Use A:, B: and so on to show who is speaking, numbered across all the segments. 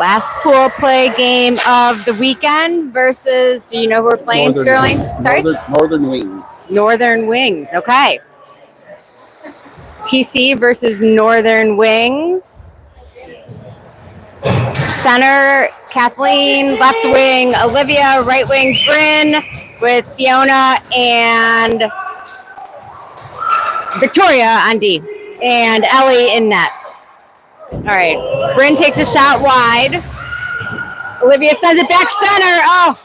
A: Last pool play game of the weekend versus, do you know who we're playing, Sterling? Sorry?
B: Northern Wings.
A: Northern Wings, okay. TC versus Northern Wings. Center, Kathleen. Left wing, Olivia. Right wing, Bryn, with Fiona and Victoria on D. And Ellie in net. All right. Bryn takes a shot wide. Olivia sends it back center. Oh,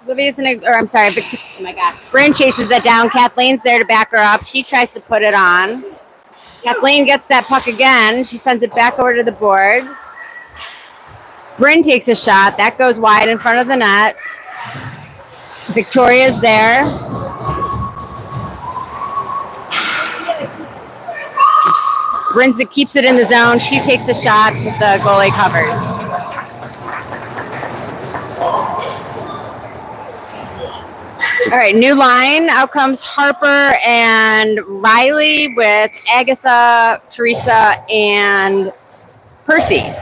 A: Olivia's in a, or I'm sorry, oh my God. Bryn chases that down. Kathleen's there to back her up. She tries to put it on. Kathleen gets that puck again. She sends it back over to the boards. Bryn takes a shot. That goes wide in front of the net. Victoria's there. Bryn keeps it in the zone. She takes a shot. The goalie covers. All right, new line. Out comes Harper and Riley with Agatha, Teresa, and Percy.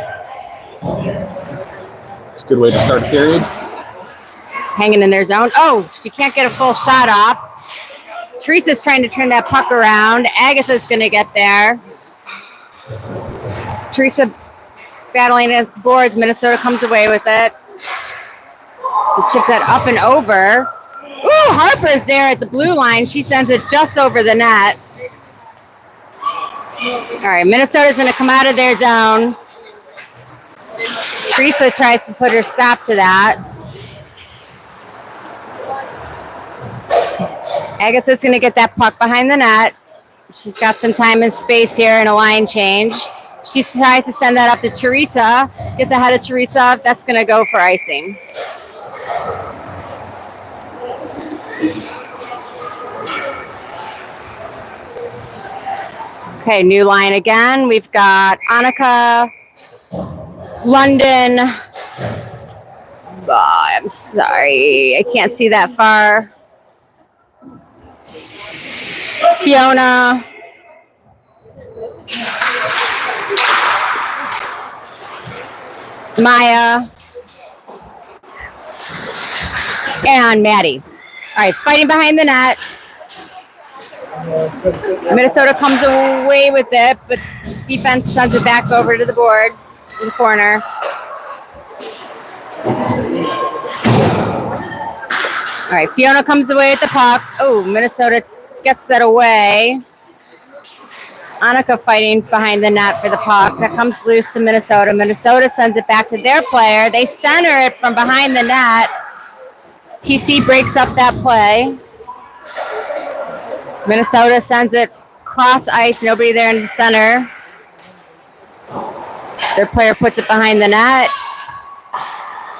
B: It's a good way to start period.
A: Hanging in their zone. Oh, she can't get a full shot off. Teresa's trying to turn that puck around. Agatha's going to get there. Teresa battling against the boards. Minnesota comes away with it. They chip that up and over. Ooh, Harper's there at the blue line. She sends it just over the net. All right, Minnesota's going to come out of their zone. Teresa tries to put her stop to that. Agatha's going to get that puck behind the net. She's got some time and space here in a line change. She tries to send that up to Teresa. Gets ahead of Teresa. That's going to go for icing. Okay, new line again. We've got Annika, London. Oh, I'm sorry. I can't see that far. Fiona. Maya. And Maddie. All right, fighting behind the net. Minnesota comes away with it, but defense sends it back over to the boards in the corner. All right, Fiona comes away with the puck. Oh, Minnesota gets that away. Annika fighting behind the net for the puck. That comes loose to Minnesota. Minnesota sends it back to their player. They center it from behind the net. TC breaks up that play. Minnesota sends it cross ice. Nobody there in the center. Their player puts it behind the net.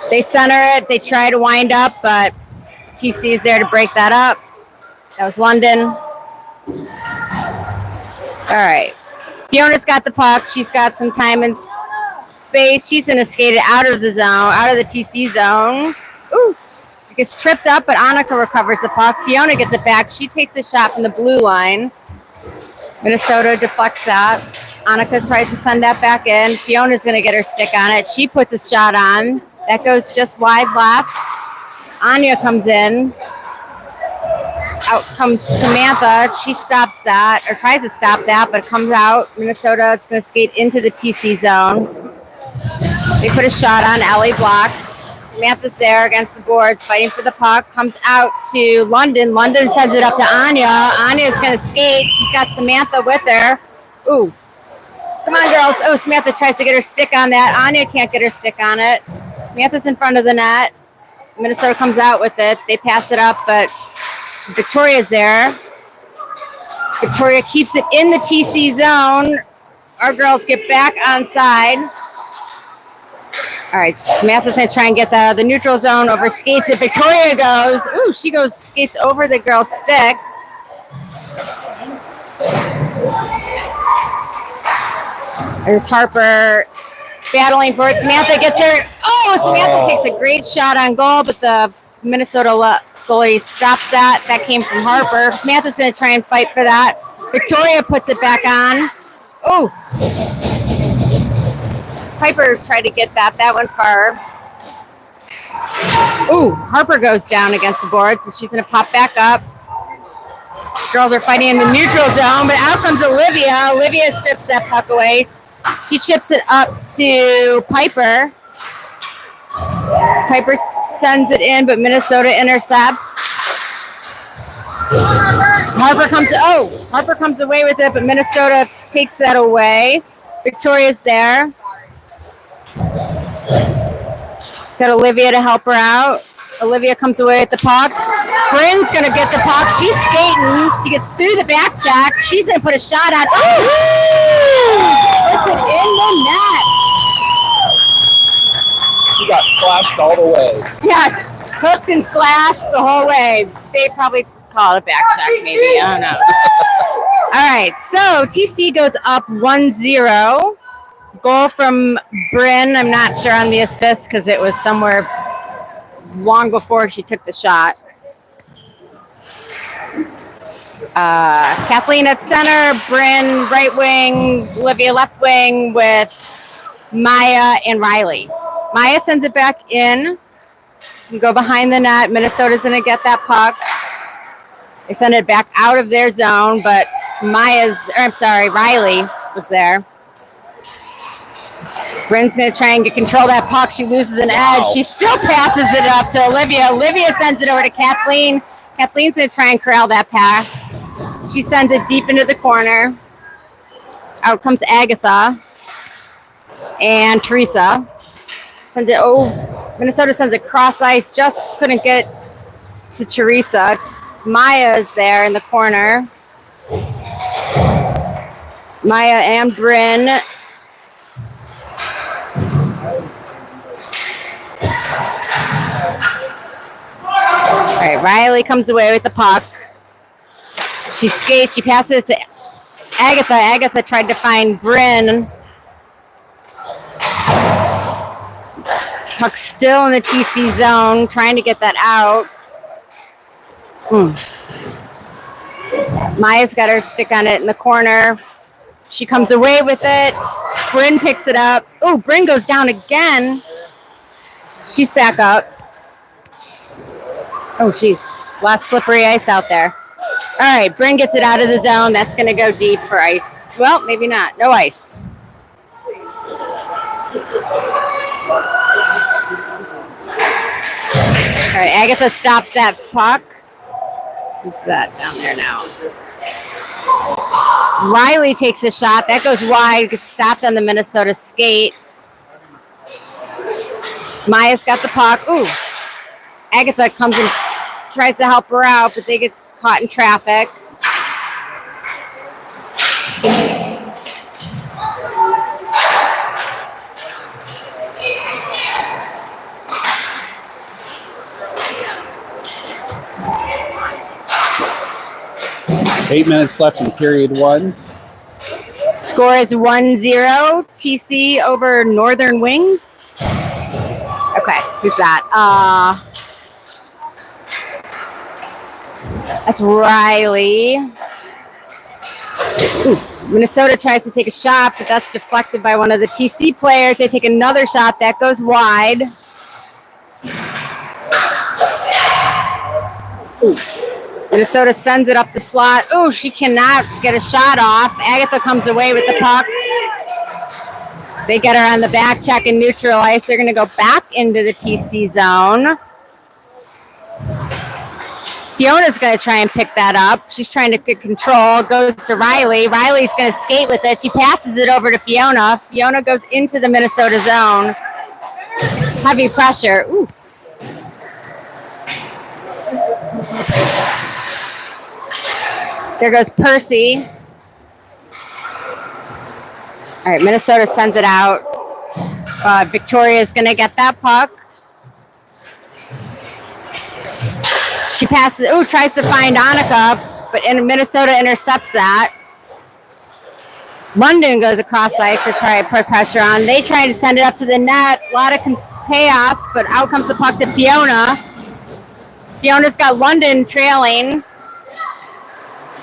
A: They center it. They try to wind up, but TC is there to break that up. That was London. All right. Fiona's got the puck. She's got some time and space. She's going to skate it out of the zone, out of the TC zone. Ooh. Gets tripped up, but Annika recovers the puck. Fiona gets it back. She takes a shot from the blue line. Minnesota deflects that. Annika tries to send that back in. Fiona's going to get her stick on it. She puts a shot on. That goes just wide left. Anya comes in. Out comes Samantha. She stops that, or tries to stop that, but it comes out. Minnesota is going to skate into the TC zone. They put a shot on. Ellie blocks. Samantha's there against the boards, fighting for the puck. Comes out to London. London sends it up to Anya. Anya's going to skate. She's got Samantha with her. Ooh. Come on, girls. Oh, Samantha tries to get her stick on that. Anya can't get her stick on it. Samantha's in front of the net. Minnesota comes out with it. They pass it up, but Victoria's there. Victoria keeps it in the TC zone. Our girls get back on side. All right, Samantha's going to try and get that out of the neutral zone. Over skates it. Victoria goes. Ooh, she goes, skates over the girl's stick. There's Harper battling for it. Samantha gets there. Oh, Samantha takes a great shot on goal, but the Minnesota goalie stops that. That came from Harper. Samantha's going to try and fight for that. Victoria puts it back on. Oh, Piper tried to get that. That went far. Ooh, Harper goes down against the boards, but she's going to pop back up. Girls are fighting in the neutral zone, but out comes Olivia. Olivia strips that puck away. She chips it up to Piper. Piper sends it in, but Minnesota intercepts. Harper comes away with it, but Minnesota takes that away. Victoria's there. She's got Olivia to help her out. Olivia comes away with the puck. Bryn's going to get the puck. She's skating. She gets through the back check. She's going to put a shot on. It's an in the net.
B: She got slashed all the way.
A: Yeah, hooked and slashed the whole way. They probably call it a back check, maybe. I don't know. All right, so TC goes up 1-0. Goal from Bryn. I'm not sure on the assist because it was somewhere long before she took the shot. Kathleen at center, Bryn right wing, Olivia left wing with Maya and Riley. Maya sends it back in. Can go behind the net. Minnesota's going to get that puck. They send it back out of their zone, but Riley was there. Bryn's going to try and get control of that puck. She loses an edge. She still passes it up to Olivia. Olivia sends it over to Kathleen. Kathleen's going to try and corral that pass. She sends it deep into the corner. Out comes Agatha and Teresa. Sends it over. Minnesota sends it cross ice. Just couldn't get to Teresa. Maya is there in the corner. Maya and Bryn. All right, Riley comes away with the puck. She skates. She passes it to Agatha. Agatha tried to find Bryn. Puck still in the TC zone, trying to get that out. Maya's got her stick on it in the corner. She comes away with it. Bryn picks it up. Oh, Bryn goes down again. She's back up. Oh, geez. Lost slippery ice out there. All right, Bryn gets it out of the zone. That's going to go deep for ice. Well, maybe not. No ice. All right, Agatha stops that puck. Who's that down there now? Riley takes a shot. That goes wide. Gets stopped on the Minnesota skate. Maya's got the puck. Ooh. Agatha comes and tries to help her out, but they get caught in traffic.
B: Eight minutes left in period one.
A: Score is 1-0. TC over Northern Wings. Okay, who's that? That's Riley. Ooh, Minnesota tries to take a shot, but that's deflected by one of the TC players. They take another shot. That goes wide. Ooh. Minnesota sends it up the slot. Oh, she cannot get a shot off. Agatha comes away with the puck. They get her on the back check and neutral ice. They're going to go back into the TC zone. Fiona's going to try and pick that up. She's trying to get control. Goes to Riley. Riley's going to skate with it. She passes it over to Fiona. Fiona goes into the Minnesota zone. Heavy pressure. Ooh. There goes Percy. All right, Minnesota sends it out. Victoria's going to get that puck. She passes. Oh, tries to find Annika, but Minnesota intercepts that. London goes across the ice to try to put pressure on. They try to send it up to the net. A lot of chaos, but out comes the puck to Fiona. Fiona's got London trailing.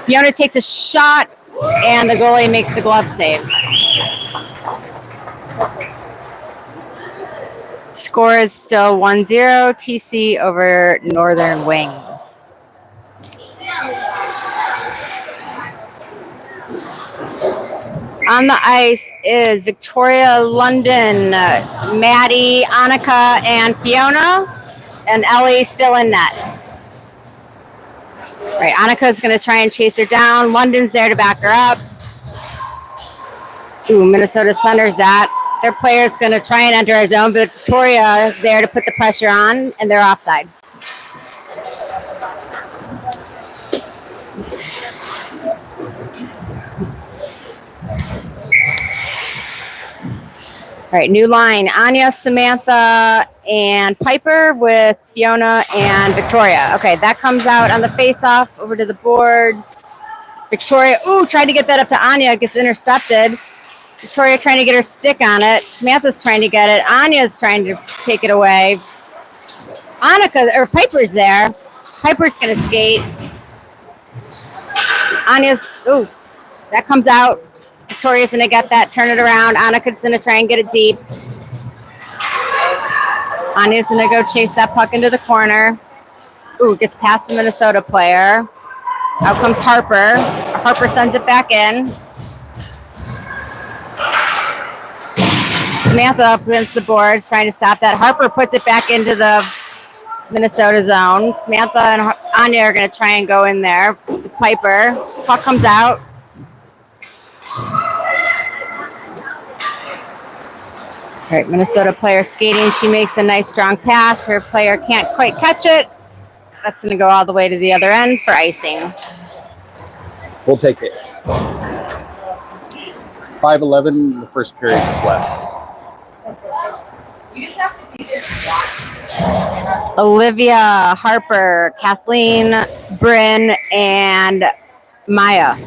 A: Fiona takes a shot And the goalie makes the glove save. Score is still 1-0 TC over Northern Wings. On the ice is Victoria, London, Maddie, Annika, and Fiona, and Ellie still in net. All right, Annika's going to try and chase her down. London's there to back her up. Ooh, Minnesota centers that. Their player's going to try and enter our zone, but Victoria is there to put the pressure on, and they're offside. All right, new line. Anya, Samantha, and Piper with Fiona and Victoria. Okay, that comes out on the face-off over to the boards. Victoria, tried to get that up to Anya. Gets intercepted. Victoria trying to get her stick on it. Samantha's trying to get it. Anya's trying to take it away. Piper's there. Piper's going to skate. That comes out. Victoria's going to get that, turn it around. Annika's going to try and get it deep. Anya's going to go chase that puck into the corner. Gets past the Minnesota player. Out comes Harper. Harper sends it back in. Samantha up against the boards, trying to stop that. Harper puts it back into the Minnesota zone. Samantha and Anya are going to try and go in there with Piper. Puck comes out. All right, Minnesota player skating. She makes a nice strong pass. Her player can't quite catch it. That's going to go all the way to the other end for icing.
B: We'll take it. 5:11, the first period is left.
C: You just have to be there to watch.
A: Olivia, Harper, Kathleen, Bryn, and Maya.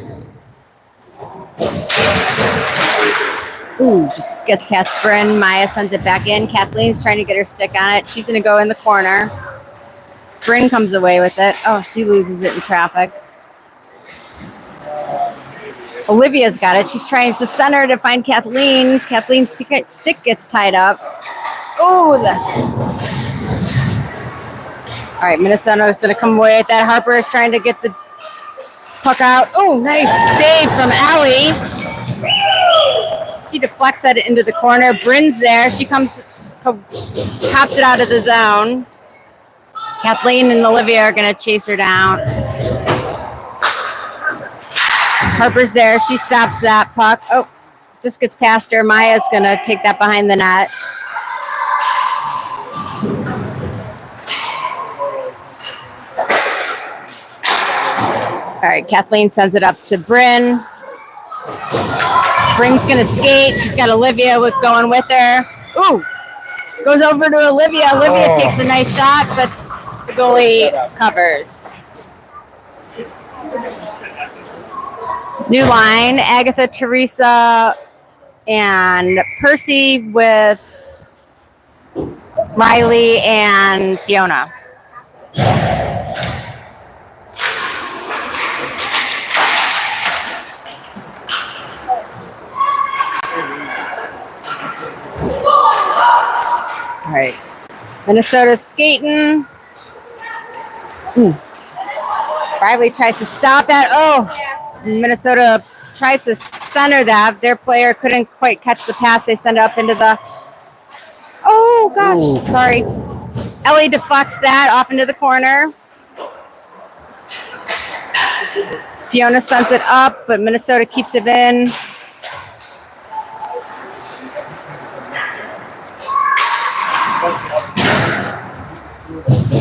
A: Just gets past Bryn. Maya sends it back in. Kathleen's trying to get her stick on it. She's going to go in the corner. Bryn comes away with it. She loses it in traffic. Olivia's got it. She's trying to center to find Kathleen. Kathleen's stick gets tied up. All right, Minnesota's going to come away with that. Harper is trying to get the puck out. Nice save from Allie. She deflects that into the corner. Bryn's there. She pops it out of the zone. Kathleen and Olivia are going to chase her down. Harper's there. She stops that puck. Just gets past her. Maya's going to take that behind the net. All right, Kathleen sends it up to Bryn. Bryn's going to skate. She's got Olivia going with her. Goes over to Olivia. Olivia takes a nice shot, but the goalie covers. New line, Agatha, Teresa, and Percy with Riley and Fiona. All right, Minnesota's skating. Riley tries to stop that. Minnesota tries to center that. Their player couldn't quite catch the pass. They send it up into the... Sorry. Ellie deflects that off into the corner. Fiona sends it up, but Minnesota keeps it in.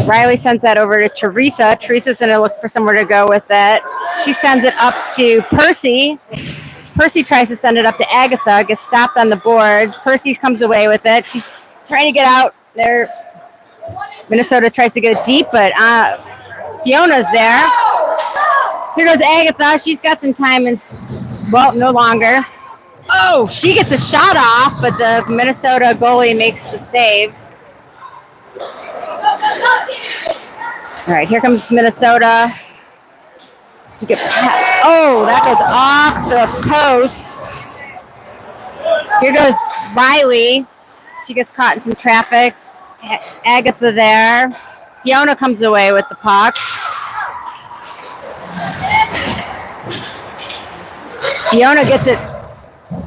A: Riley sends that over to Teresa. Teresa's going to look for somewhere to go with it. She sends it up to Percy. Percy tries to send it up to Agatha. Gets stopped on the boards. Percy comes away with it. She's trying to get out there. Minnesota tries to get it deep, but Fiona's there. Here goes Agatha. She's got some time and, no longer. She gets a shot off, but the Minnesota goalie makes the save. All right, here comes Minnesota to get Oh, that goes off the post. Here goes Riley. She gets caught in some traffic. Agatha there. Fiona comes away with the puck. Fiona gets it.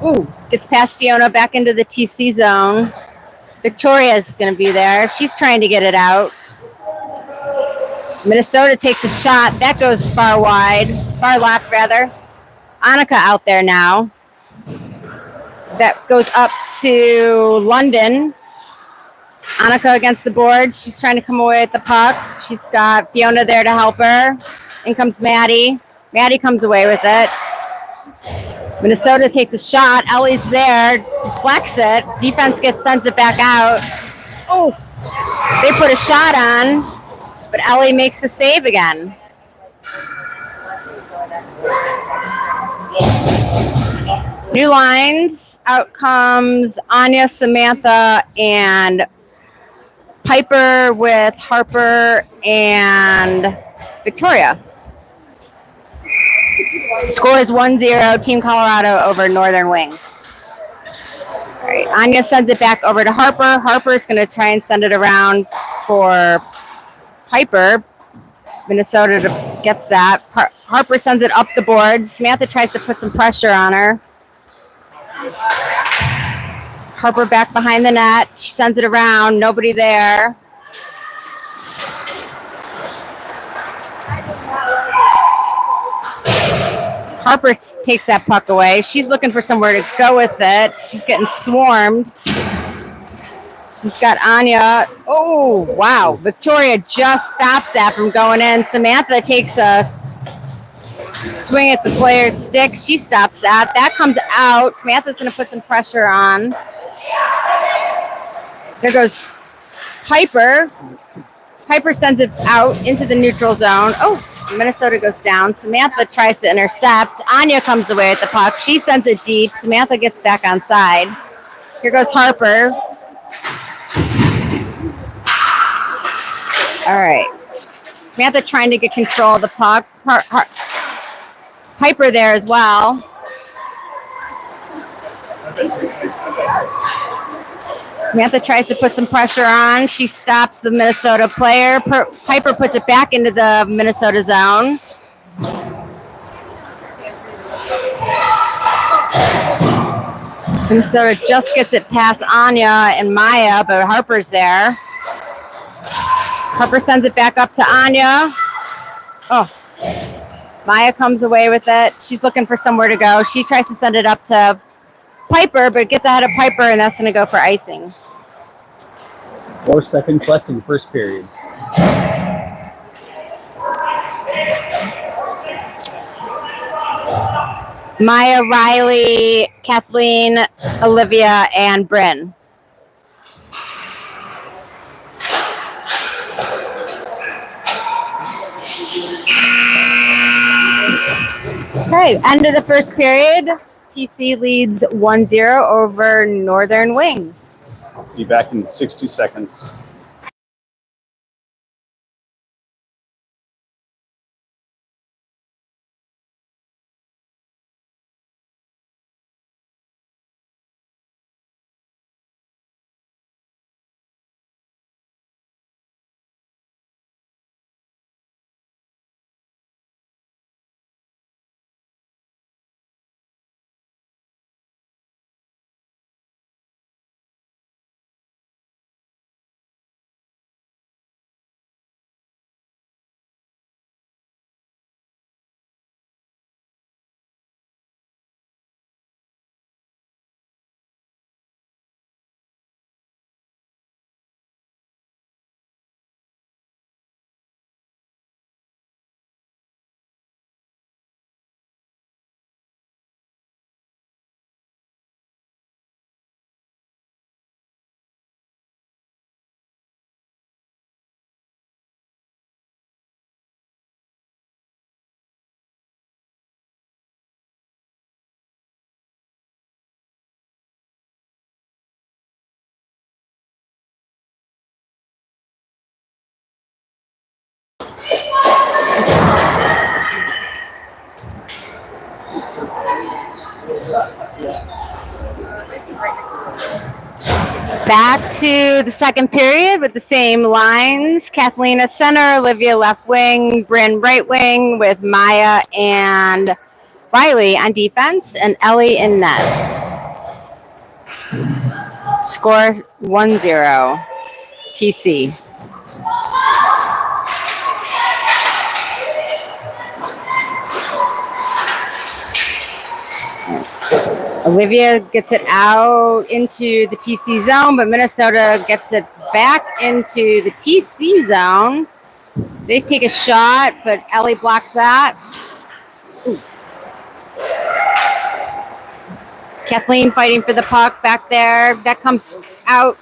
A: Ooh, gets past Fiona back into the TC zone. Victoria's going to be there. She's trying to get it out. Minnesota takes a shot. That goes far left rather. Annika out there now. That goes up to London. Annika against the board. She's trying to come away with the puck. She's got Fiona there to help her. In comes Maddie. Maddie comes away with it. Minnesota takes a shot. Ellie's there. Deflects it. Defense sends it back out. Oh, they put a shot on, but Ellie makes the save again. New lines. Out comes Anya, Samantha, and Piper with Harper and Victoria. Score is 1-0, Team Colorado over Northern Wings. All right, Anya sends it back over to Harper. Harper's going to try and send it around for Piper. Minnesota gets that. Harper sends it up the board. Samantha tries to put some pressure on her. Harper back behind the net. She sends it around. Nobody there. Harper takes that puck away. She's looking for somewhere to go with it. She's getting swarmed. She's got Anya. Oh, wow. Victoria just stops that from going in. Samantha takes a swing at the player's stick. She stops that. That comes out. Samantha's going to put some pressure on. There goes Piper. Piper sends it out into the neutral zone. Oh, Minnesota goes down. Samantha tries to intercept. Anya comes away with the puck. She sends it deep. Samantha gets back on side. Here goes Harper. All right. Samantha trying to get control of the puck. Piper there as well. Samantha tries to put some pressure on. She stops the Minnesota player. Piper puts it back into the Minnesota zone. Minnesota just gets it past Anya and Maya, but Harper's there. Harper sends it back up to Anya. Oh, Maya comes away with it. She's looking for somewhere to go. She tries to send it up to Piper, but gets ahead of Piper, and that's going to go for icing.
B: 4 seconds left in the first period.
A: Maya, Riley, Kathleen, Olivia, and Bryn. Okay, end of the first period. TC leads 1-0 over Northern Wings.
B: Be back in 60 seconds.
A: Back to the second period with the same lines. Kathleen at center, Olivia left wing, Bryn right wing with Maya and Riley on defense, and Ellie in net. Score 1-0. TC. Olivia gets it out into the TC zone, but Minnesota gets it back into the TC zone. They take a shot, but Ellie blocks that. Ooh. Kathleen fighting for the puck back there. That comes out,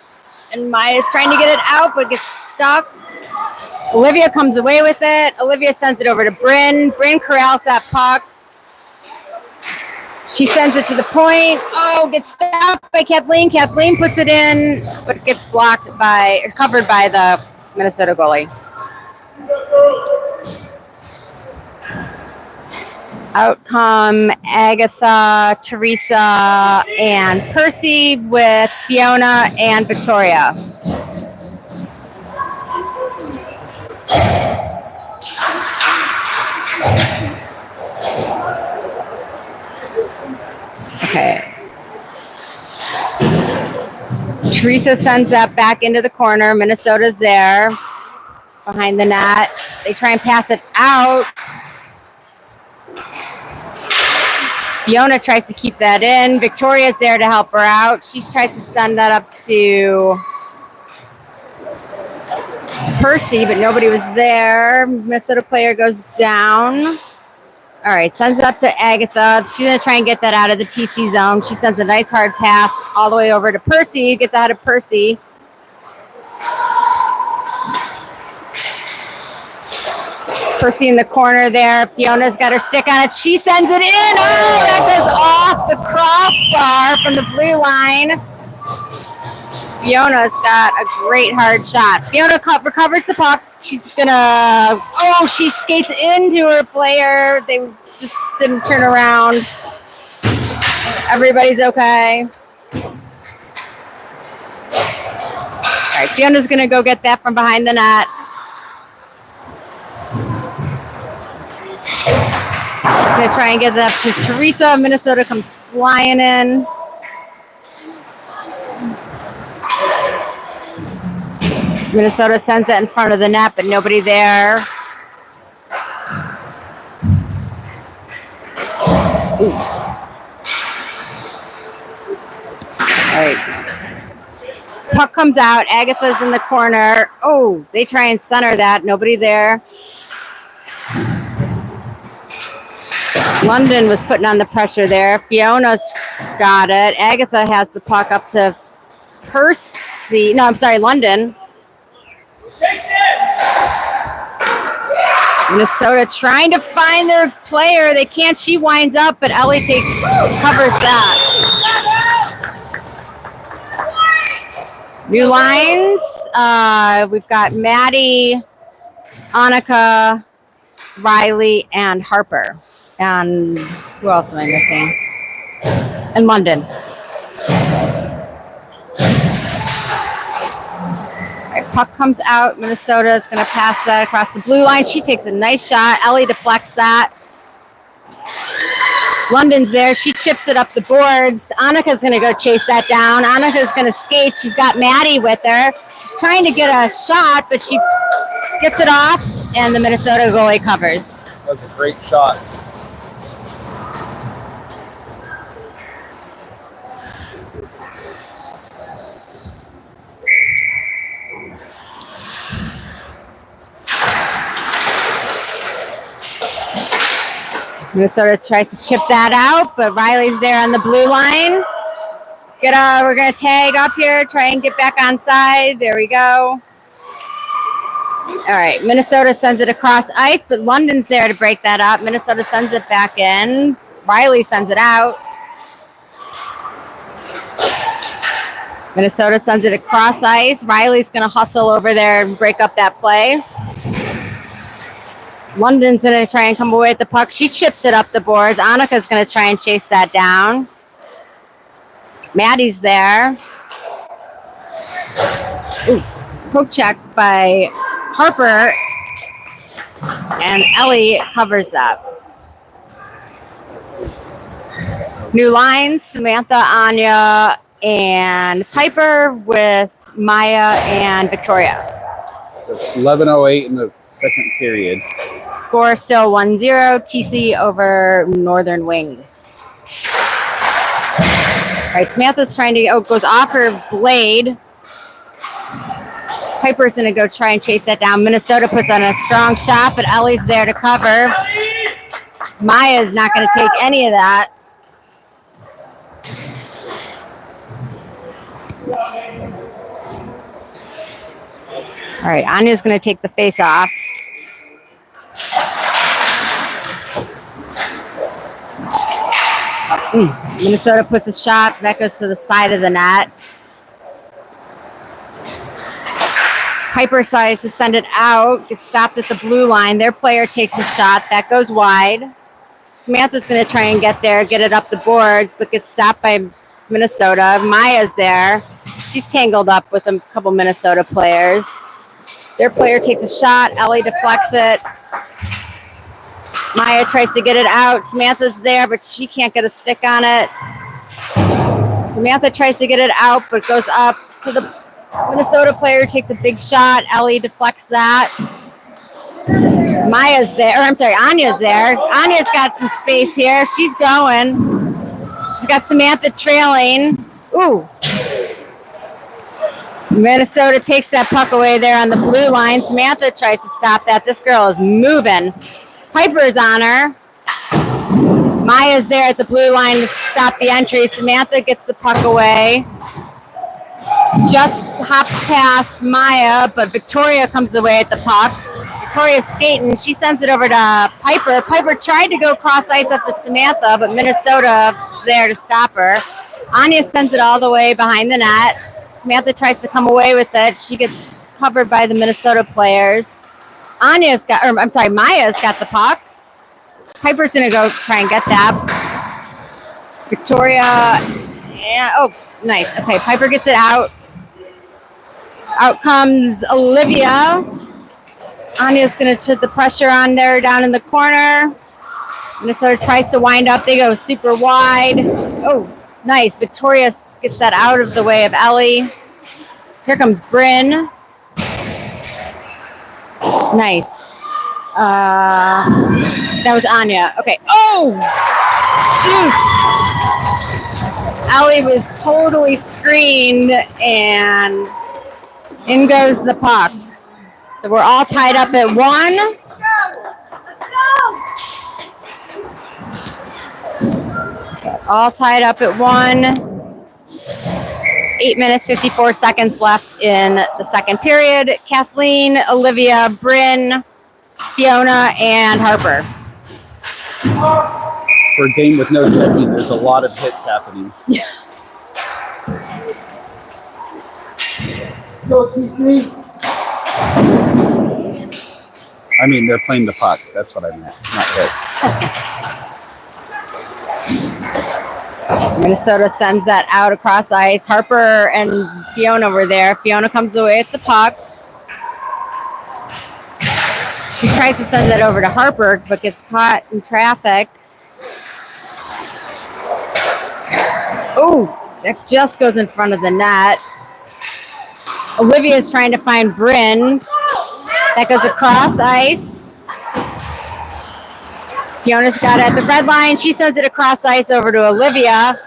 A: and Maya's trying to get it out, but gets stuck. Olivia comes away with it. Olivia sends it over to Bryn. Bryn corrals that puck. She sends it to the point. Oh, gets stopped by Kathleen. Kathleen puts it in, but gets covered by the Minnesota goalie. Out come Agatha, Teresa, and Percy with Fiona and Victoria. Okay. Teresa sends that back into the corner. Minnesota's there behind the net. They try and pass it out. Fiona tries to keep that in. Victoria's there to help her out. She tries to send that up to Percy, but nobody was there. Minnesota player goes down. All right, sends it up to Agatha. She's going to try and get that out of the TC zone. She sends a nice hard pass all the way over to Percy. Gets out of Percy. Percy in the corner there. Fiona's got her stick on it. She sends it in. Oh, that goes off the crossbar from the blue line. Fiona's got a great hard shot. Fiona recovers the puck. She's gonna, she skates into her player. They just didn't turn around. Everybody's okay. All right, Fiona's gonna go get that from behind the net. She's gonna try and get that to Teresa. Minnesota comes flying in. Minnesota sends it in front of the net, but nobody there. Ooh. All right. Puck comes out. Agatha's in the corner. Oh, they try and center that. Nobody there. London was putting on the pressure there. Fiona's got it. Agatha has the puck up to Percy. No, I'm sorry, London. Minnesota trying to find their player. They can't. She winds up, but Ellie covers that. New lines. We've got Maddie, Annika, Riley, and Harper. And who else am I missing? And London. Puck comes out. Minnesota is going to pass that across the blue line. She takes a nice shot. Ellie deflects that. London's there. She chips it up the boards. Annika's going to go chase that down. Annika's going to skate. She's got Maddie with her. She's trying to get a shot, but she gets it off, and the Minnesota goalie covers.
B: That was a great shot.
A: Minnesota tries to chip that out, but Riley's there on the blue line. We're going to tag up here, try and get back on side. There we go. All right, Minnesota sends it across ice, but London's there to break that up. Minnesota sends it back in. Riley sends it out. Minnesota sends it across ice. Riley's going to hustle over there and break up that play. London's going to try and come away with the puck. She chips it up the boards. Annika's going to try and chase that down. Maddie's there. Ooh, poke check by Harper, and Ellie covers that. New lines, Samantha, Anya, and Piper with Maya and Victoria.
B: 11:08 in the second period.
A: Score still 1-0, TC over Northern Wings. All right, Samantha's trying to, goes off her blade. Piper's going to go try and chase that down. Minnesota puts on a strong shot, but Ellie's there to cover. Maya's not going to take any of that. All right, Anya's going to take the face off. Minnesota puts a shot. That goes to the side of the net. Piper tries to send it out. Gets stopped at the blue line. Their player takes a shot. That goes wide. Samantha's going to try and get there, get it up the boards, but gets stopped by Minnesota. Maya's there. She's tangled up with a couple Minnesota players. Their player takes a shot. Ellie deflects it. Maya tries to get it out. Samantha's there, but she can't get a stick on it. Samantha tries to get it out, but goes up to the Minnesota player, takes a big shot. Ellie deflects that. Maya's there. Or I'm sorry, Anya's there. Anya's got some space here. She's going. She's got Samantha trailing. Ooh. Minnesota takes that puck away there on the blue line. Samantha tries to stop that. This girl is moving. Piper's on her. Maya's there at the blue line to stop the entry. Samantha gets the puck away. Just hops past Maya, but Victoria comes away at the puck. Victoria's skating. She sends it over to Piper. Piper tried to go cross ice up to Samantha, but Minnesota's there to stop her. Anya sends it all the way behind the net. Samantha tries to come away with it. She gets covered by the Minnesota players. Maya's got the puck. Piper's going to go try and get that. Victoria, oh, nice. Okay, Piper gets it out. Out comes Olivia. Anya's going to put the pressure on there down in the corner. Minnesota tries to wind up. They go super wide. Oh, nice. Victoria gets that out of the way of Ellie. Here comes Bryn. Nice. That was Anya. Okay. Oh, shoot. Ellie was totally screened, and in goes the puck. So we're all tied up at 1.
C: Let's go.
A: So all tied up at 1. 8 minutes, 54 seconds left in the second period. Kathleen, Olivia, Bryn, Fiona, and Harper.
B: For a game with no checking, there's a lot of hits happening.
D: Go, TC.
B: I mean, they're playing the puck. That's what I meant, not hits.
A: Minnesota sends that out across ice. Harper and Fiona were there. Fiona comes away at the puck. She tries to send that over to Harper, but gets caught in traffic. Oh, that just goes in front of the net. Olivia's trying to find Bryn. That goes across ice. Fiona's got it at the red line. She sends it across ice over to Olivia.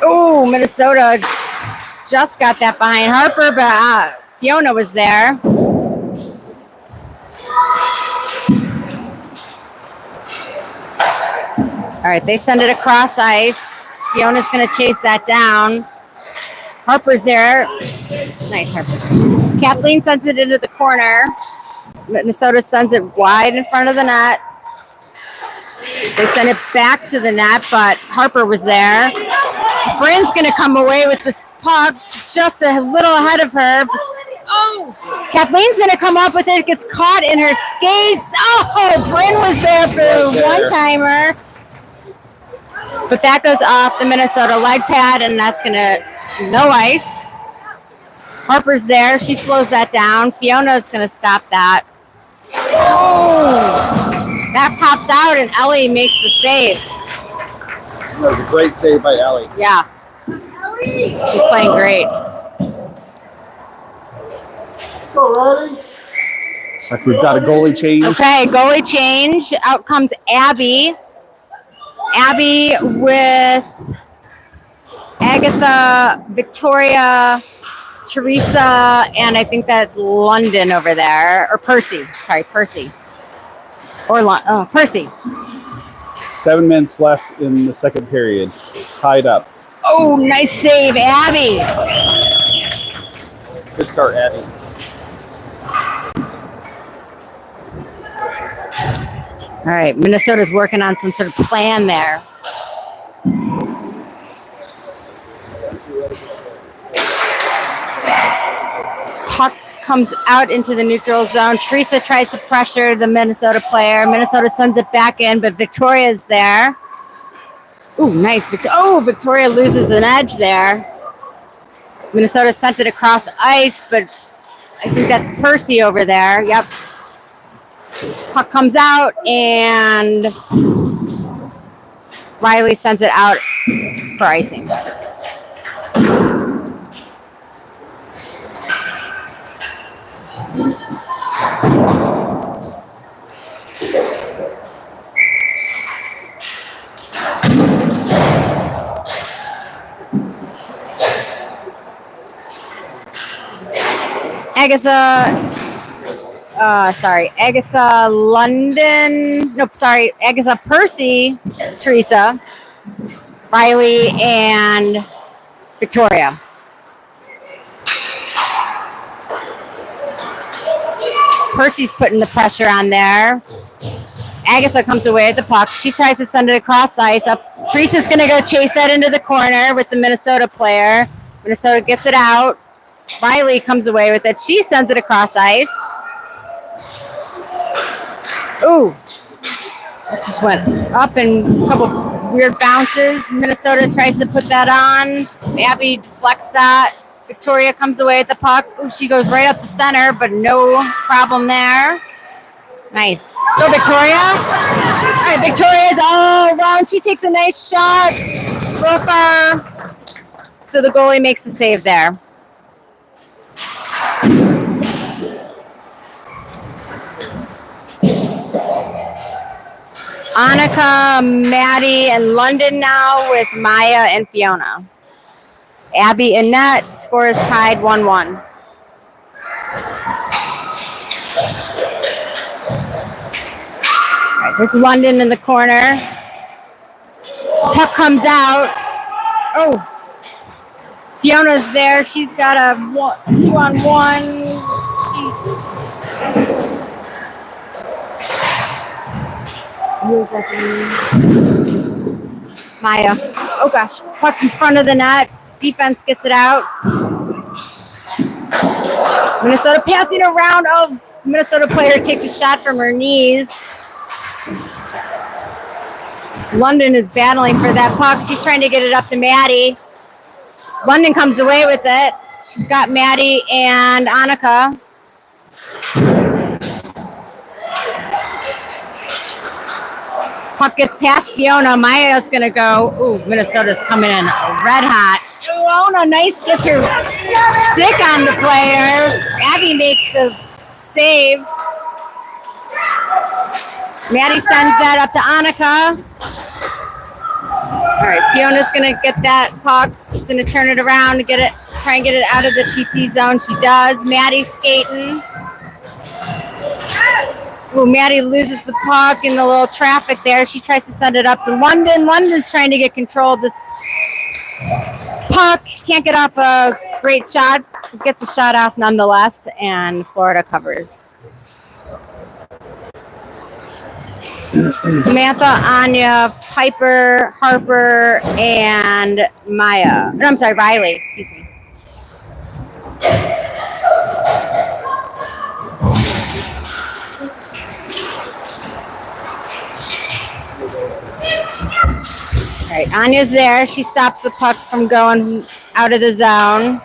A: Oh, Minnesota just got that behind Harper, but Fiona was there. All right, they send it across ice. Fiona's going to chase that down. Harper's there. Nice, Harper. Kathleen sends it into the corner. Minnesota sends it wide in front of the net. They send it back to the net, but Harper was there. Bryn's going to come away with this puck just a little ahead of her. Oh, Kathleen's going to come up with it. Gets caught in her skates. Oh, Bryn was there for a one-timer. But that goes off the Minnesota leg pad, and that's going to no ice. Harper's there. She slows that down. Fiona's going to stop that. Oh! That pops out, and Ellie makes the save.
B: That was a great save by Ellie.
A: Yeah. She's playing great.
B: Looks like we've got a goalie change.
A: Okay, goalie change. Out comes Abby. Abby with Agatha, Victoria, Teresa, and I think that's London over there. Or Percy. Sorry, Percy. Or Percy.
B: 7 minutes left in the second period. Tied up.
A: Oh, nice save, Abby.
B: Good start, Abby.
A: All right, Minnesota's working on some sort of plan there. Puck comes out into the neutral zone. Teresa tries to pressure the Minnesota player. Minnesota sends it back in, but Victoria's there. Ooh, nice. Victoria loses an edge there. Minnesota sent it across ice, but I think that's Percy over there. Yep. Puck comes out, and Riley sends it out for icing. Agatha London. Nope, sorry. Agatha Percy, Teresa, Riley, and Victoria. Percy's putting the pressure on there. Agatha comes away with the puck. She tries to send it across ice. Up. Teresa's going to go chase that into the corner with the Minnesota player. Minnesota gets it out. Riley comes away with it. She sends it across ice. Ooh. That just went up and a couple weird bounces. Minnesota tries to put that on. Abby deflects that. Victoria comes away with the puck. Ooh, she goes right up the center, but no problem there. Nice. Go, Victoria. All right, Victoria's all around. She takes a nice shot. Roofer. So the goalie makes the save there. Annika, Maddie, and London now with Maya and Fiona. Abby and net. Score is tied 1-1. All right, there's London in the corner. Puck comes out. Oh, Fiona's there. She's got a 2-on-1. Who is that? Maya. Oh gosh. Puck's in front of the net. Defense gets it out. Minnesota passing around. Oh, Minnesota player takes a shot from her knees. London is battling for that puck. She's trying to get it up to Maddie. London comes away with it. She's got Maddie and Annika. Puck gets past Fiona. Maya's going to go. Ooh, Minnesota's coming in red hot. Oh, no, nice. Gets her stick on the player. Abby makes the save. Maddie sends that up to Annika. All right, Fiona's going to get that puck. She's going to turn it around to get it, try and get it out of the TC zone. She does. Maddie's skating. Ooh, Maddie loses the puck in the little traffic there. She tries to send it up to London. London's trying to get control of the puck. Can't get off a great shot. Gets a shot off nonetheless, and Florida covers. Samantha, Anya, Piper, Harper, and Maya. No, I'm sorry, Riley. Excuse me. right, Anya's there. She stops the puck from going out of the zone.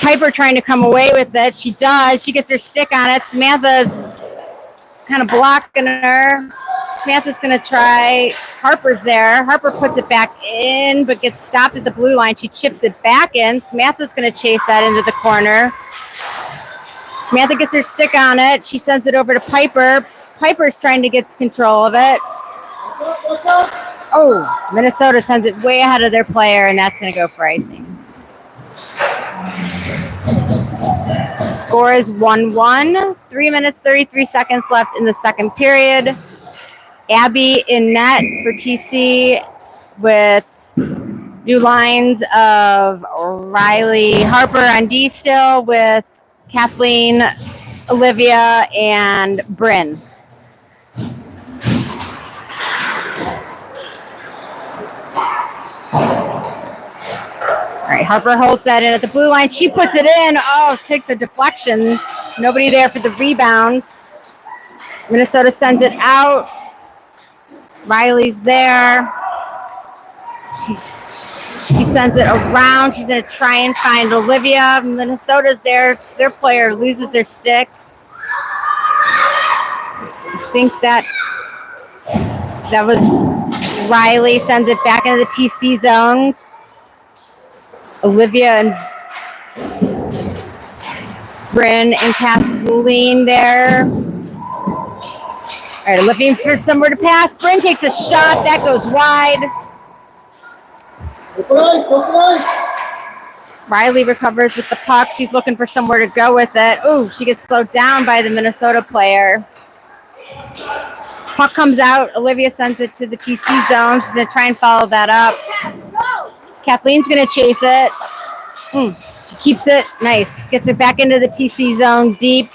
A: Piper trying to come away with it. She does. She gets her stick on it. Samantha's kind of blocking her. Samantha's going to try. Harper's there. Harper puts it back in, but gets stopped at the blue line. She chips it back in. Samantha's going to chase that into the corner. Samantha gets her stick on it. She sends it over to Piper. Piper's trying to get control of it. Oh, Minnesota sends it way ahead of their player, and that's going to go for icing. Score is 1-1. 3 minutes, 33 seconds left in the second period. Abby in net for TC with new lines of Riley Harper on D still with Kathleen, Olivia, and Bryn. All right, Harper holds that in at the blue line. She puts it in. Oh, takes a deflection. Nobody there for the rebound. Minnesota sends it out. Riley's there. She sends it around. She's going to try and find Olivia. Minnesota's there. Their player loses their stick. I think that was Riley. Sends it back into the TC zone. Olivia and Bryn and Kathleen there. All right, looking for somewhere to pass. Bryn takes a shot. That goes wide. Riley recovers with the puck. She's looking for somewhere to go with it. Ooh, she gets slowed down by the Minnesota player. Puck comes out. Olivia sends it to the TC zone. She's going to try and follow that up. Kathleen's going to chase it. She keeps it. Nice. Gets it back into the TC zone deep.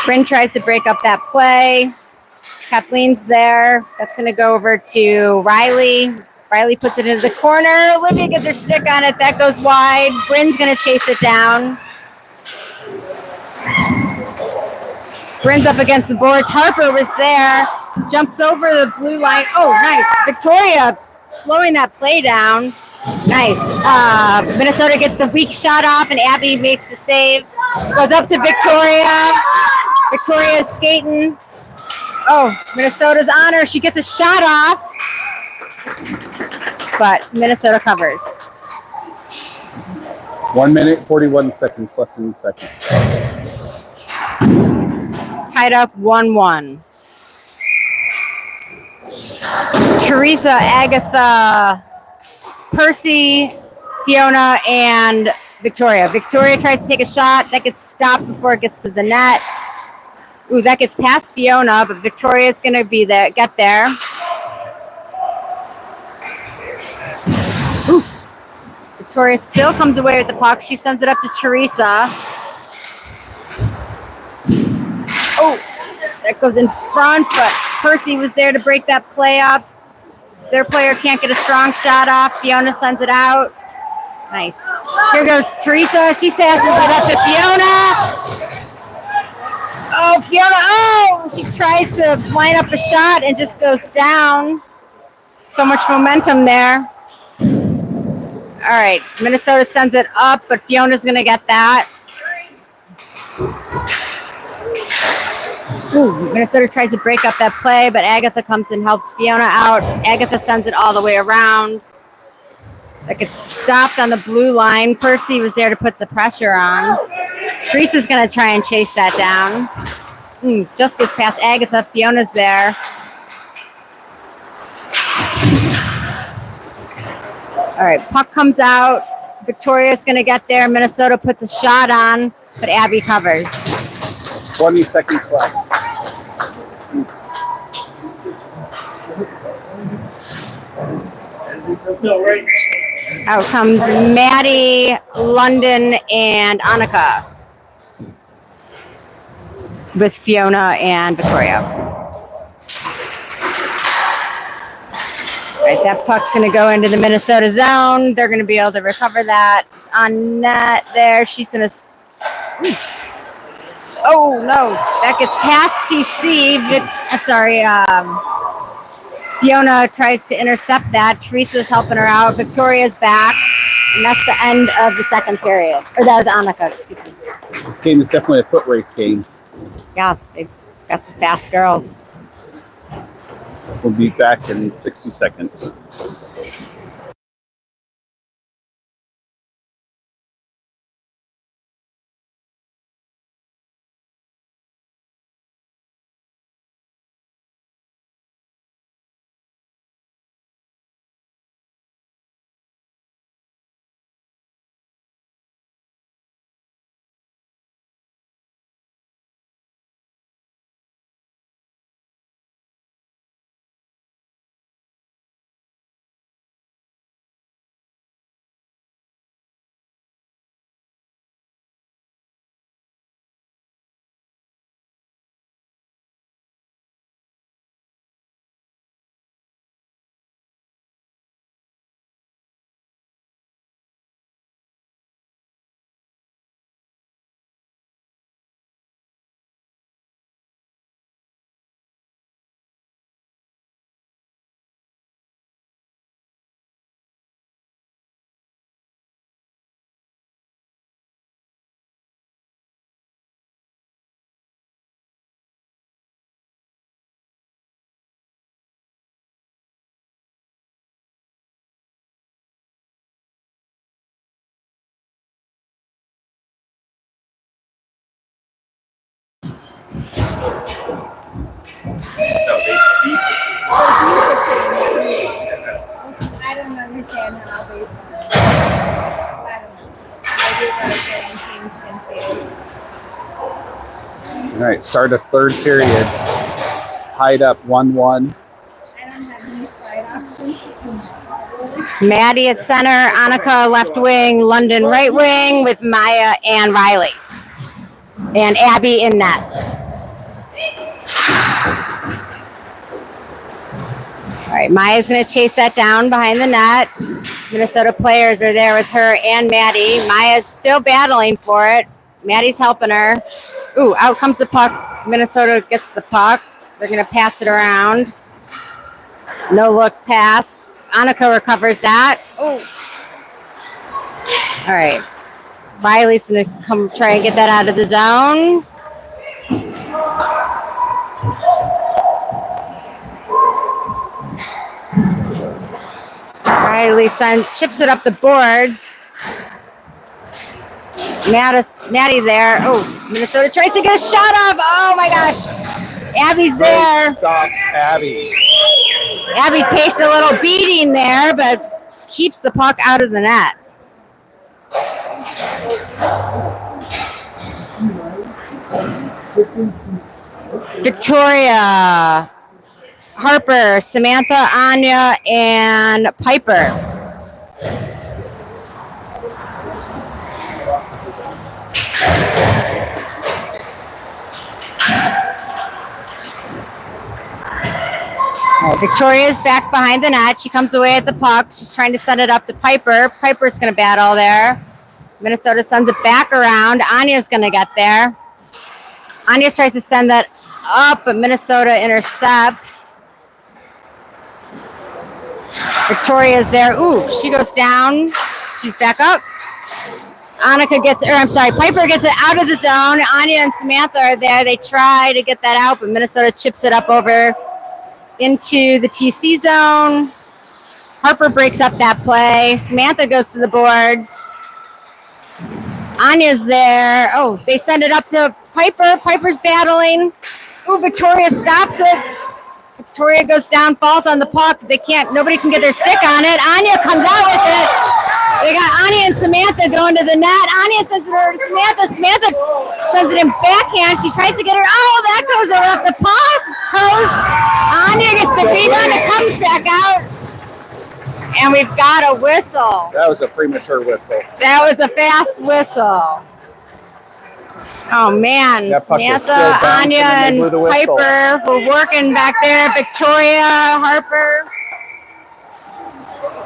A: Bryn tries to break up that play. Kathleen's there. That's going to go over to Riley. Riley puts it into the corner. Olivia gets her stick on it. That goes wide. Bryn's going to chase it down. Bryn's up against the boards. Harper was there. Jumps over the blue line. Oh, nice. Victoria slowing that play down. Nice. Minnesota gets the weak shot off, and Abby makes the save. Goes up to Victoria. Victoria's skating. Oh, Minnesota's on her. She gets a shot off, but Minnesota covers.
B: 1 minute, 41 seconds left in the second.
A: Tied up 1-1. Teresa, Agatha, Percy, Fiona, and Victoria. Victoria tries to take a shot. That gets stopped before it gets to the net. Ooh, that gets past Fiona, but Victoria's going to be there. Get there. Ooh. Victoria still comes away with the puck. She sends it up to Teresa. Oh, that goes in front, but Percy was there to break that play up. Their player can't get a strong shot off. Fiona sends it out. Nice. Here goes Teresa. She passes it up to Fiona. Oh, Fiona. Oh, she tries to line up a shot and just goes down. So much momentum there. All right. Minnesota sends it up, but Fiona's going to get that. Ooh, Minnesota tries to break up that play, but Agatha comes and helps Fiona out. Agatha sends it all the way around. That gets stopped on the blue line. Percy was there to put the pressure on. Teresa's going to try and chase that down. Just gets past Agatha. Fiona's there. All right, puck comes out. Victoria's going to get there. Minnesota puts a shot on, but Abby covers.
B: 20 seconds left.
A: Out comes Maddie, London, and Annika with Fiona and Victoria. All right, that puck's going to go into the Minnesota zone. They're going to be able to recover that. It's on net there. She's going to... Oh no, that gets past TC. I'm sorry. Fiona tries to intercept that. Teresa's helping her out. Victoria's back. And that's the end of the second period. Or that was Annika, excuse me.
B: This game is definitely a foot race game.
A: Yeah, they've got some fast girls.
B: We'll be back in 60 seconds.
A: I don't understand how they I don't know.
B: All right, start of third period. Tied up 1-1.
A: Maddie at center, Annika left wing, London right wing with Maya and Riley. And Abby in net. All right, Maya's going to chase that down behind the net. Minnesota players are there with her and Maddie. Maya's still battling for it. Maddie's helping her. Ooh, out comes the puck. Minnesota gets the puck. They're going to pass it around. No look pass. Annika recovers that. Oh. All right. Riley's going to come try and get that out of the zone. Riley chips it up the boards. Maddie there. Oh, Minnesota tries to get a shot off. Oh my gosh. Abby's there.
B: Stops Abby.
A: Abby takes a little beating there, but keeps the puck out of the net. Victoria, Harper, Samantha, Anya, and Piper. Victoria's back behind the net. She comes away at the puck. She's trying to send it up to Piper. Piper's going to battle there. Minnesota sends it back around. Anya's going to get there. Anya tries to send that up, but Minnesota intercepts. Victoria's there. Ooh, she goes down. She's back up. Piper gets it out of the zone. Anya and Samantha are there. They try to get that out, but Minnesota chips it up over into the TC zone. Harper breaks up that play. Samantha goes to the boards. Anya's there. Oh, they send it up to Piper. Piper's battling. Ooh, Victoria stops it. Victoria goes down, falls on the puck. Nobody can get their stick on it. Anya comes out with it. They got Anya and Samantha going to the net. Anya sends it over to Samantha. Samantha sends it in backhand. She tries to get her. Oh, that goes over off the post. Anya gets the rebound. It comes back out. And we've got a whistle.
B: That was a premature whistle.
A: That was a fast whistle. Oh, man. Samantha, Anya, and Piper were working back there. Victoria, Harper.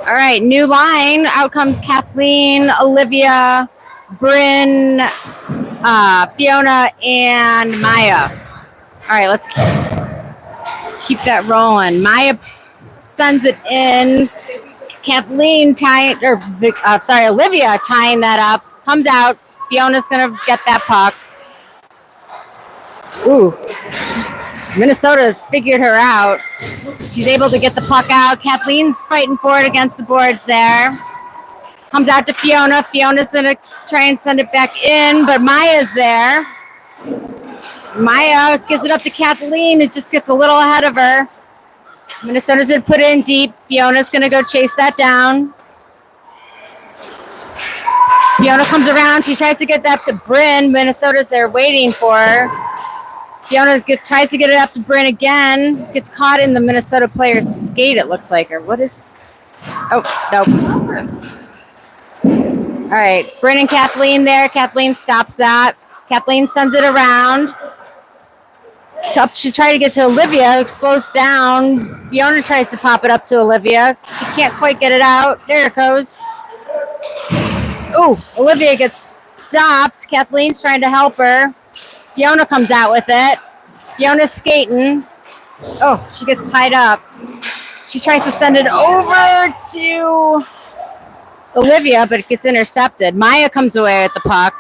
A: All right, new line. Out comes Kathleen, Olivia, Bryn, Fiona and Maya. All right, let's keep that rolling. Maya sends it in. Kathleen Olivia tying that up. Comes out. Fiona's gonna get that puck. Ooh, Minnesota's figured her out. She's able to get the puck out. Kathleen's fighting for it against the boards there. Comes out to Fiona. Fiona's gonna try and send it back in, but Maya's there. Maya gives it up to Kathleen. It just gets a little ahead of her. Minnesota's gonna put it in deep. Fiona's gonna go chase that down. Fiona comes around. She tries to get that to Bryn. Minnesota's there waiting for her. Fiona tries to get it up to Bryn again. Gets caught in the Minnesota player's skate, it looks like. Or what is... Oh, nope. All right, Bryn and Kathleen there. Kathleen stops that. Kathleen sends it around. She tried to get to Olivia. It slows down. Fiona tries to pop it up to Olivia. She can't quite get it out. There it goes. Ooh, Olivia gets stopped. Kathleen's trying to help her. Fiona comes out with it. Fiona's skating. Oh, she gets tied up. She tries to send it over to Olivia, but it gets intercepted. Maya comes away with the puck.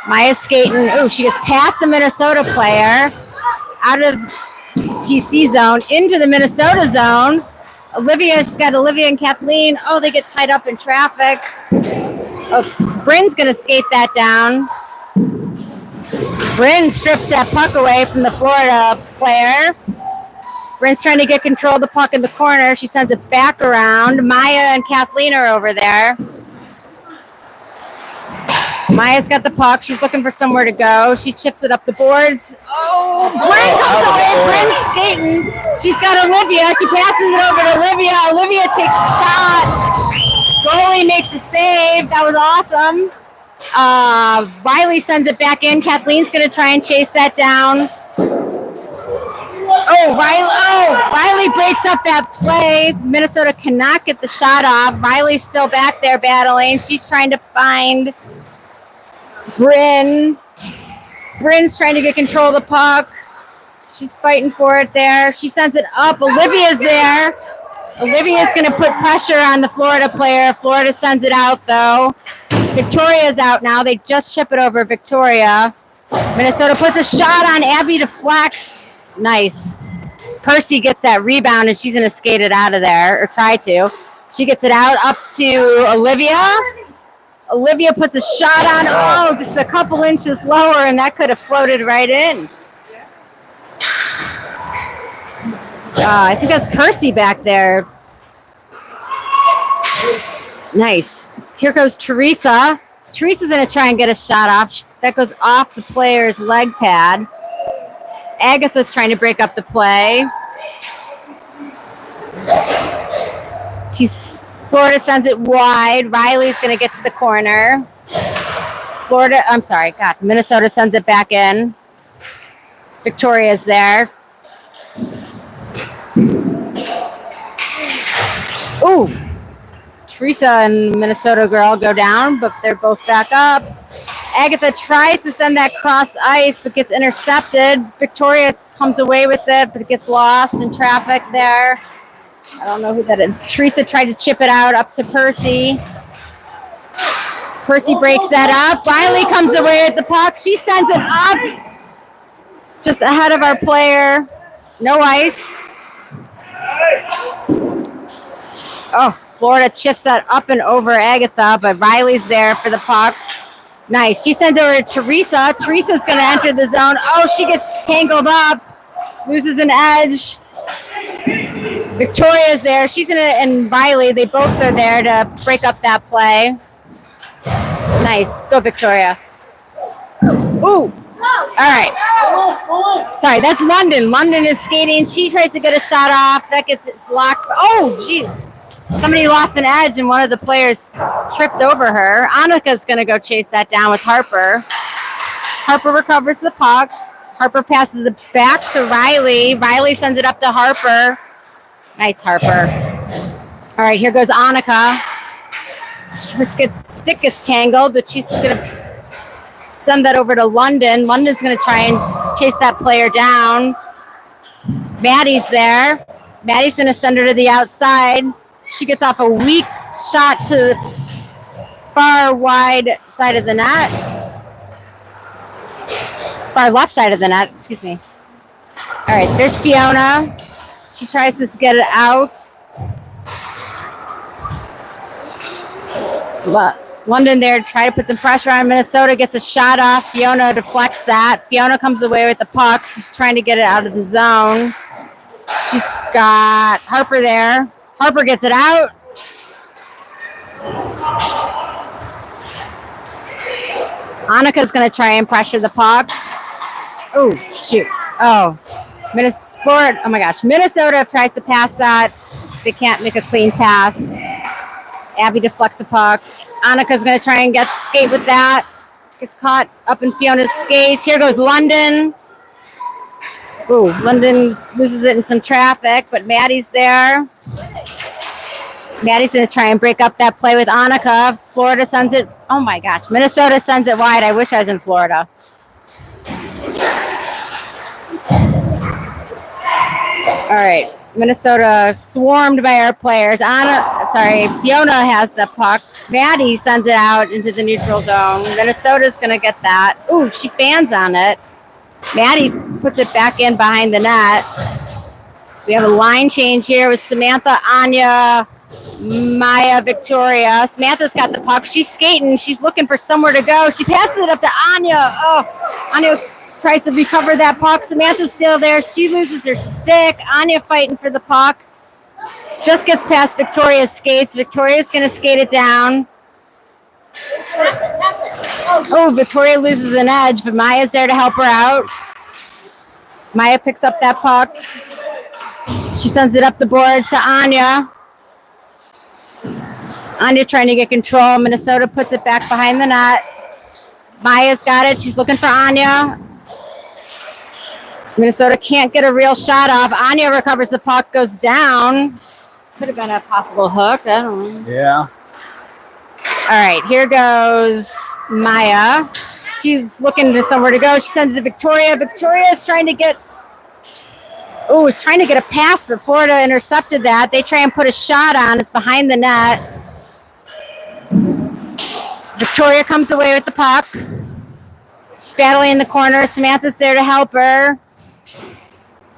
A: Maya's skating. Oh, she gets past the Minnesota player, out of TC zone, into the Minnesota zone. She's got Olivia and Kathleen. Oh, they get tied up in traffic. Oh, Bryn's going to skate that down. Bryn strips that puck away from the Florida player. Bryn's trying to get control of the puck in the corner. She sends it back around. Maya and Kathleen are over there. Maya's got the puck. She's looking for somewhere to go. She chips it up the boards. Oh, Bryn comes away. Bryn's skating. She's got Olivia. She passes it over to Olivia. Olivia takes a shot. Goalie makes a save. That was awesome. Riley sends it back in. Kathleen's going to try and chase that down. Riley breaks up that play. Minnesota cannot get the shot off. Riley's still back there battling. She's trying to find Bryn. Bryn's trying to get control of the puck. She's fighting for it there. She sends it up. Olivia's there. Olivia's going to put pressure on the Florida player. Florida sends it out, though. Victoria's out now. They just chip it over Victoria. Minnesota puts a shot on. Abby deflects. Nice. Percy gets that rebound, and she's going to skate it out of there, or try to. She gets it out up to Olivia. Olivia puts a shot on. Oh, just a couple inches lower, and that could have floated right in. I think that's Percy back there. Nice. Here goes Teresa. Teresa's going to try and get a shot off. That goes off the player's leg pad. Agatha's trying to break up the play. Florida sends it wide. Riley's going to get to the corner. Minnesota sends it back in. Victoria's there. Ooh. Teresa and Minnesota girl go down, but they're both back up. Agatha tries to send that cross ice, but gets intercepted. Victoria comes away with it, but it gets lost in traffic there. I don't know who that is. Teresa tried to chip it out up to Percy. Percy breaks that up. Riley comes away with the puck. She sends it up just ahead of our player. No ice. Oh, Florida chips that up and over Agatha, but Riley's there for the puck. Nice. She sends over to Teresa. Teresa's going to enter the zone. Oh, she gets tangled up. Loses an edge. Victoria's there. And Riley, they both are there to break up that play. Nice. Go, Victoria. Ooh. All right. Sorry, that's London. London is skating. She tries to get a shot off. That gets blocked. Oh, jeez. Somebody lost an edge, and one of the players tripped over her. Annika's going to go chase that down with Harper. Harper recovers the puck. Harper passes it back to Riley. Riley sends it up to Harper. Nice, Harper. All right, here goes Annika. Her stick gets tangled, but she's going to send that over to London. London's going to try and chase that player down. Maddie's there. Maddie's going to send her to the outside. She gets off a weak shot to the far wide side of the net. Far left side of the net, excuse me. All right, there's Fiona. She tries to get it out. But London there to try to put some pressure on. Minnesota gets a shot off. Fiona deflects that. Fiona comes away with the puck. She's trying to get it out of the zone. She's got Harper there. Harper gets it out. Annika's going to try and pressure the puck. Oh, shoot. Oh, Minnesota. Oh, my gosh. Minnesota tries to pass that. They can't make a clean pass. Abby deflects the puck. Annika's going to try and skate with that. Gets caught up in Fiona's skates. Here goes London. Ooh, London loses it in some traffic, but Maddie's there. Maddie's going to try and break up that play with Annika. Florida sends it. Oh, my gosh. Minnesota sends it wide. I wish I was in Florida. All right. Minnesota swarmed by our players. Fiona has the puck. Maddie sends it out into the neutral zone. Minnesota's going to get that. Ooh, she fans on it. Maddie puts it back in behind the net. We have a line change here with Samantha, Anya, Maya, Victoria. Samantha's got the puck. She's skating. She's looking for somewhere to go. She passes it up to Anya. Oh, Anya tries to recover that puck. Samantha's still there. She loses her stick. Anya fighting for the puck. Just gets past Victoria's skates. Victoria's going to skate it down. Oh, Victoria loses an edge, but Maya's there to help her out. Maya picks up that puck. She sends it up the boards to Anya. Anya trying to get control. Minnesota puts it back behind the net. Maya's got it. She's looking for Anya. Minnesota can't get a real shot off. Anya recovers the puck, goes down. Could have been a possible hook. I don't know.
B: Yeah.
A: All right, here goes Maya. She's looking for somewhere to go. She sends it to Victoria. Victoria's trying to get a pass, but Florida intercepted that. They try and put a shot on. It's behind the net. Victoria comes away with the puck. She's battling in the corner. Samantha's there to help her.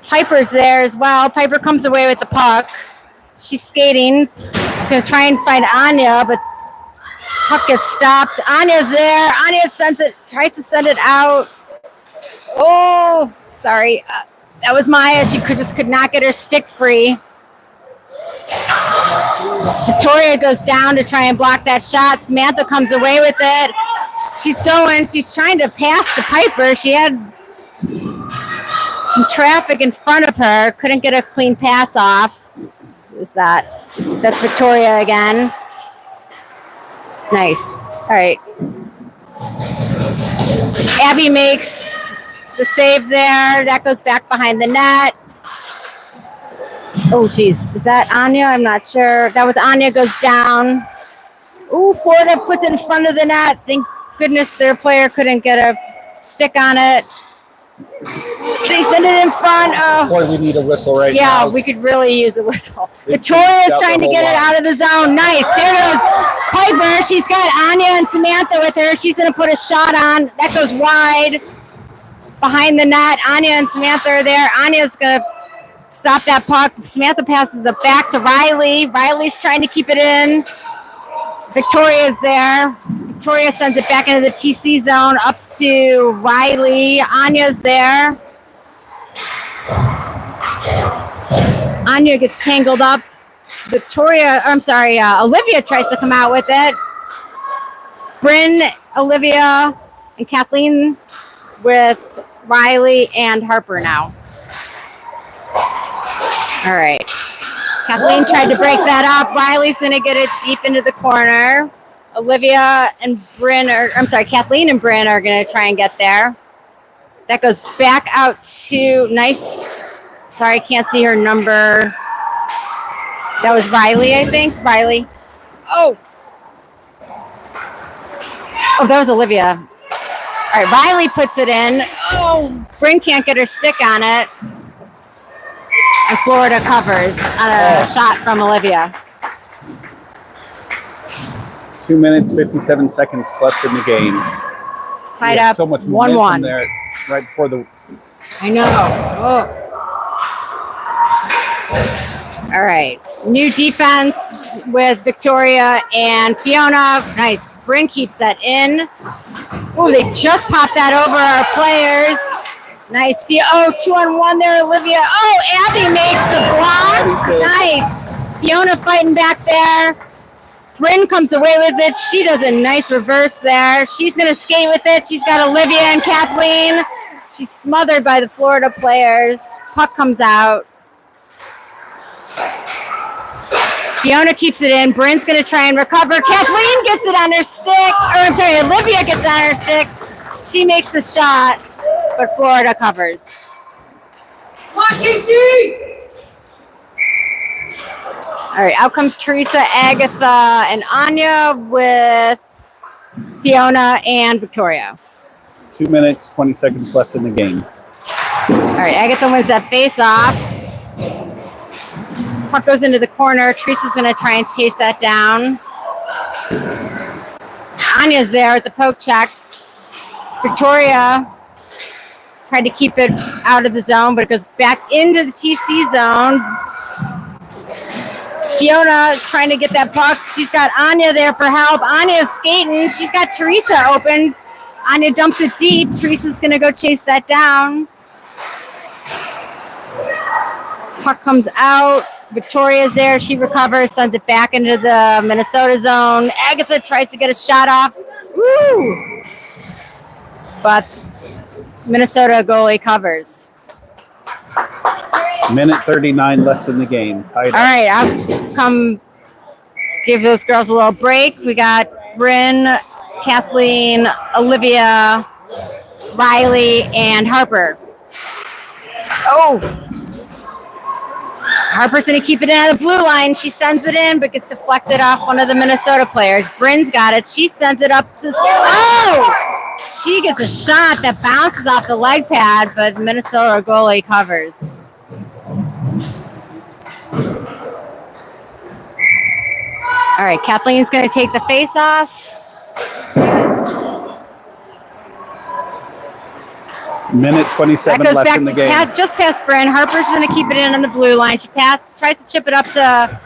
A: Piper's there as well. Piper comes away with the puck. She's skating. She's going to try and find Anya, but puck gets stopped. Anya's there. Anya tries to send it out. Oh, sorry. That was Maya. She could not get her stick free. Victoria goes down to try and block that shot. Samantha comes away with it. She's trying to pass to Piper. She had some traffic in front of her. Couldn't get a clean pass off. Who's that? That's Victoria again. Nice. All right. Abby makes the save there. That goes back behind the net. Oh, geez. Is that Anya? I'm not sure. That was Anya goes down. Ooh, Florida puts it in front of the net. Thank goodness their player couldn't get a stick on it. They send it in front. Oh.
B: Boy, we need a whistle right now.
A: Yeah, we could really use a whistle. Victoria's trying to get it out of the zone. Nice. There goes Piper. She's got Anya and Samantha with her. She's going to put a shot on. That goes wide behind the net. Anya and Samantha are there. Anya's going to stop that puck. Samantha passes it back to Riley. Riley's trying to keep it in. Victoria's there. Victoria sends it back into the TC zone up to Riley. Anya's there. Anya gets tangled up. Olivia tries to come out with it. Bryn, Olivia, and Kathleen with Riley and Harper now. All right. Kathleen tried to break that up. Riley's going to get it deep into the corner. Kathleen and Bryn are going to try and get there. That goes back out to nice. Sorry, can't see her number. That was Riley, I think. Riley. Oh, that was Olivia. All right, Riley puts it in. Oh, Bryn can't get her stick on it. And Florida covers on a shot from Olivia.
B: 2 minutes, 57 seconds left in the game.
A: Tied
B: We had
A: up
B: so much
A: 1-1.
B: momentum there right before the.
A: I know. Oh. All right. New defense with Victoria and Fiona. Nice. Bryn keeps that in. Oh, they just popped that over our players. Nice. 2-on-1 there, Olivia. Oh, Abby makes the block. Nice. Fiona fighting back there. Bryn comes away with it. She does a nice reverse there. She's going to skate with it. She's got Olivia and Kathleen. She's smothered by the Florida players. Puck comes out. Fiona keeps it in. Bryn's going to try and recover. Kathleen gets it on her stick. Or I'm sorry, Olivia gets it on her stick. She makes the shot, but Florida covers.
C: Come on, Casey!
A: All right, out comes Teresa, Agatha, and Anya with Fiona and Victoria.
B: 2 minutes, 20 seconds left in the game.
A: All right, Agatha wins that face-off. Puck goes into the corner. Teresa's going to try and chase that down. Anya's there with the poke check. Victoria tried to keep it out of the zone, but it goes back into the TC zone. Fiona is trying to get that puck. She's got Anya there for help. Anya's skating. She's got Teresa open. Anya dumps it deep. Teresa's going to go chase that down. Puck comes out. Victoria's there. She recovers, sends it back into the Minnesota zone. Agatha tries to get a shot off. Woo! But Minnesota goalie covers.
B: Minute 39 left in the game.
A: All right, I'll come give those girls a little break. We got Bryn, Kathleen, Olivia, Riley, and Harper. Oh! Harper's going to keep it in on the blue line. She sends it in, but gets deflected off one of the Minnesota players. Bryn's got it. She sends it up to... Oh! She gets a shot that bounces off the leg pad, but Minnesota goalie covers. All right, Kathleen's going to take the face off.
B: Minute 27
A: That goes
B: left
A: back
B: in the
A: to
B: game.
A: just past Bryn. Harper's going to keep it in on the blue line. She tries to chip it up to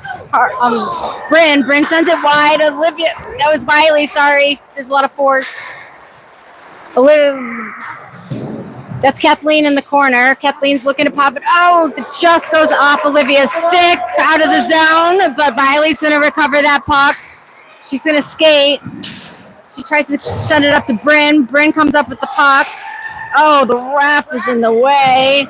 A: Bryn. Bryn sends it wide. Olivia, that was Riley, sorry. There's a lot of force. Olivia, that's Kathleen in the corner. Kathleen's looking to pop it. Oh, it just goes off Olivia's stick out of the zone, but Riley's going to recover that puck. She's going to skate. She tries to send it up to Bryn. Bryn comes up with the puck. Oh, the ref is in the way.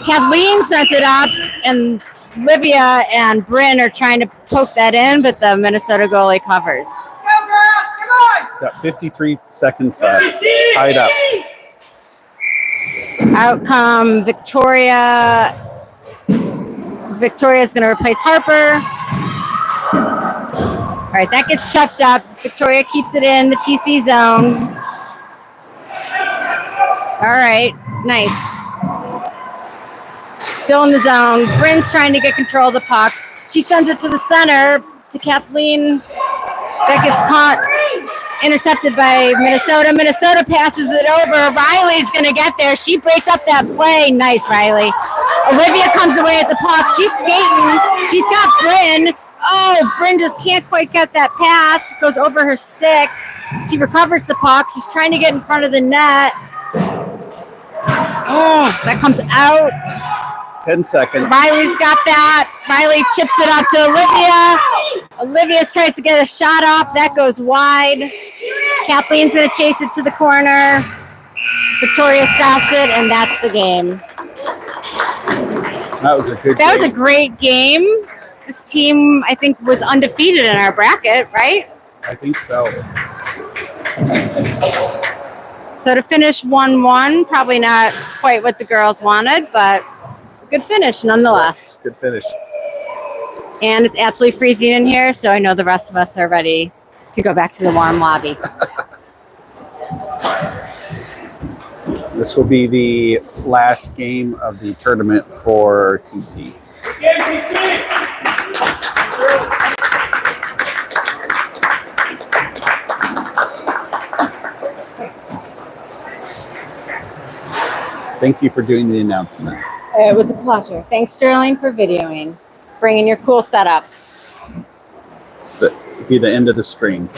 A: Kathleen sends it up, and Olivia and Bryn are trying to poke that in, but the Minnesota goalie covers.
C: Let's go, girls! Come on!
B: Got 53 seconds left. Tied up.
A: Out come Victoria. Victoria's going to replace Harper. All right, that gets shoved up. Victoria keeps it in the TC zone. All right, nice. Still in the zone. Bryn's trying to get control of the puck. She sends it to the center to Kathleen. That gets caught, intercepted by Minnesota. Minnesota passes it over. Riley's going to get there. She breaks up that play. Nice, Riley. Olivia comes away at the puck. She's skating. She's got Bryn. Oh, Bryn just can't quite get that pass. Goes over her stick. She recovers the puck. She's trying to get in front of the net. Oh, that comes out.
B: 10 seconds.
A: Riley's got that. Riley chips it up to Olivia. Olivia tries to get a shot off. That goes wide. Kathleen's going to chase it to the corner. Victoria stops it, and that's the game.
B: That was a good
A: That
B: game.
A: was a great game. This team, I think, was undefeated in our bracket, right?
B: I think so.
A: So to finish 1-1, probably not quite what the girls wanted, but a good finish nonetheless.
B: Good finish.
A: And it's absolutely freezing in here, so I know the rest of us are ready to go back to the warm lobby.
B: This will be the last game of the tournament for TC. Thank you for doing the announcements.
A: It was a pleasure. Thanks, Sterling, for videoing, bringing your cool setup.
B: Be the end of the stream.